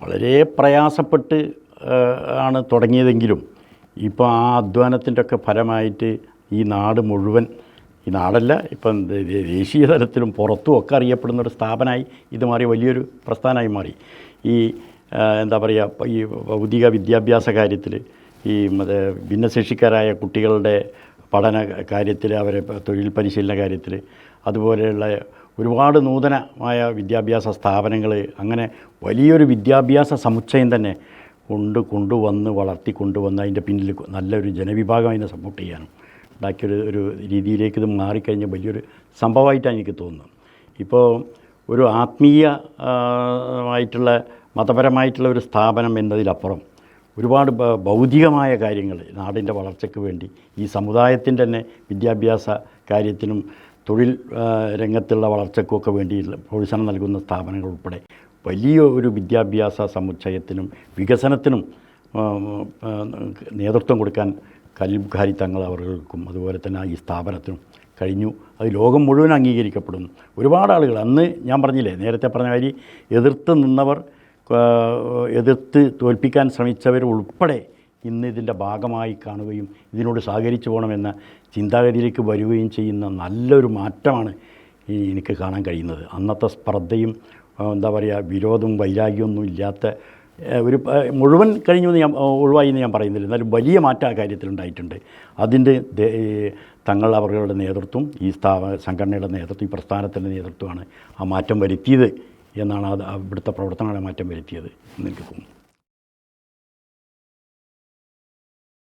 വളരെ പ്രയാസപ്പെട്ട് ആണ് തുടങ്ങിയതെങ്കിലും ഇപ്പോൾ ആ അധ്വാനത്തിൻ്റെ ഒക്കെ ഫലമായിട്ട് ഈ നാട് മുഴുവൻ, ഈ നാടല്ല ഇപ്പം ദേശീയ തലത്തിലും പുറത്തും ഒക്കെ അറിയപ്പെടുന്ന ഒരു സ്ഥാപനമായി ഇത് മാറി, വലിയൊരു പ്രസ്ഥാനമായി മാറി. ഈ എന്താ പറയുക, ഈ ഭൗതിക വിദ്യാഭ്യാസ കാര്യത്തിൽ, ഈ ഭിന്നശേഷിക്കാരായ കുട്ടികളുടെ പഠന കാര്യത്തിൽ, അവരെ തൊഴിൽ പരിശീലന കാര്യത്തിൽ, അതുപോലെയുള്ള ഒരുപാട് നൂതനമായ വിദ്യാഭ്യാസ സ്ഥാപനങ്ങൾ, അങ്ങനെ വലിയൊരു വിദ്യാഭ്യാസ സമുച്ചയം തന്നെ കൊണ്ടുവന്ന് വളർത്തിക്കൊണ്ടുവന്ന് അതിൻ്റെ പിന്നിൽ നല്ലൊരു ജനവിഭാഗം അതിനെ സപ്പോർട്ട് ചെയ്യാനും ഉണ്ടാക്കിയൊരു രീതിയിലേക്ക് ഇത് മാറിക്കഴിഞ്ഞ വലിയൊരു സംഭവമായിട്ടാണ് എനിക്ക് തോന്നുന്നത്. ഇപ്പോൾ ഒരു ആത്മീയമായിട്ടുള്ള മതപരമായിട്ടുള്ള ഒരു സ്ഥാപനം എന്നതിലപ്പുറം ഒരുപാട് ഭൗതികമായ കാര്യങ്ങൾ നാടിൻ്റെ വളർച്ചയ്ക്ക് വേണ്ടി, ഈ സമുദായത്തിൻ്റെ തന്നെ വിദ്യാഭ്യാസ കാര്യത്തിനും തൊഴിൽ രംഗത്തുള്ള വളർച്ചയ്ക്കുമൊക്കെ വേണ്ടിയുള്ള പ്രോത്സാഹനം നൽകുന്ന സ്ഥാപനങ്ങൾ ഉൾപ്പെടെ വലിയ ഒരു വിദ്യാഭ്യാസ സമുച്ചയത്തിനും വികസനത്തിനും നേതൃത്വം കൊടുക്കാൻ ഖലീൽ ബുഖാരി തങ്ങൾ അവർക്കും അതുപോലെ തന്നെ ഈ സ്ഥാപനത്തിനും കഴിഞ്ഞു. അത് ലോകം മുഴുവൻ അംഗീകരിക്കപ്പെടുന്നു. ഒരുപാട് ആളുകൾ, അന്ന് ഞാൻ പറഞ്ഞില്ലേ, നേരത്തെ പറഞ്ഞ കാര്യം, എതിർത്ത് നിന്നവർ, എതിർത്ത് തോൽപ്പിക്കാൻ ശ്രമിച്ചവർ ഉൾപ്പെടെ ഇന്ന് ഇതിൻ്റെ ഭാഗമായി കാണുകയും ഇതിനോട് സഹകരിച്ചു പോകണമെന്ന ചിന്താഗതിയിലേക്ക് വരികയും ചെയ്യുന്ന നല്ലൊരു മാറ്റമാണ് എനിക്ക് കാണാൻ കഴിയുന്നത്. അന്നത്തെ സ്പർദ്ധയും എന്താ പറയുക, വിരോധവും വൈരാഗ്യമൊന്നും ഇല്ലാത്ത ഒരു മുഴുവൻ കഴിഞ്ഞു എന്ന് ഞാൻ ഒഴിവായി എന്ന് ഞാൻ പറയുന്നില്ല, എന്നാലും വലിയ മാറ്റം ആ കാര്യത്തിലുണ്ടായിട്ടുണ്ട്. അതിൻ്റെ തങ്ങൾ അവരുടെ നേതൃത്വം, ഈ സംഘടനയുടെ നേതൃത്വം, ഈ പ്രസ്ഥാനത്തിൻ്റെ നേതൃത്വമാണ് ആ മാറ്റം വരുത്തിയത് എന്നാണ്, ഇവിടുത്തെ പ്രവർത്തനങ്ങളെ മാറ്റം വരുത്തിയത് എന്ന് എനിക്ക് തോന്നുന്നു.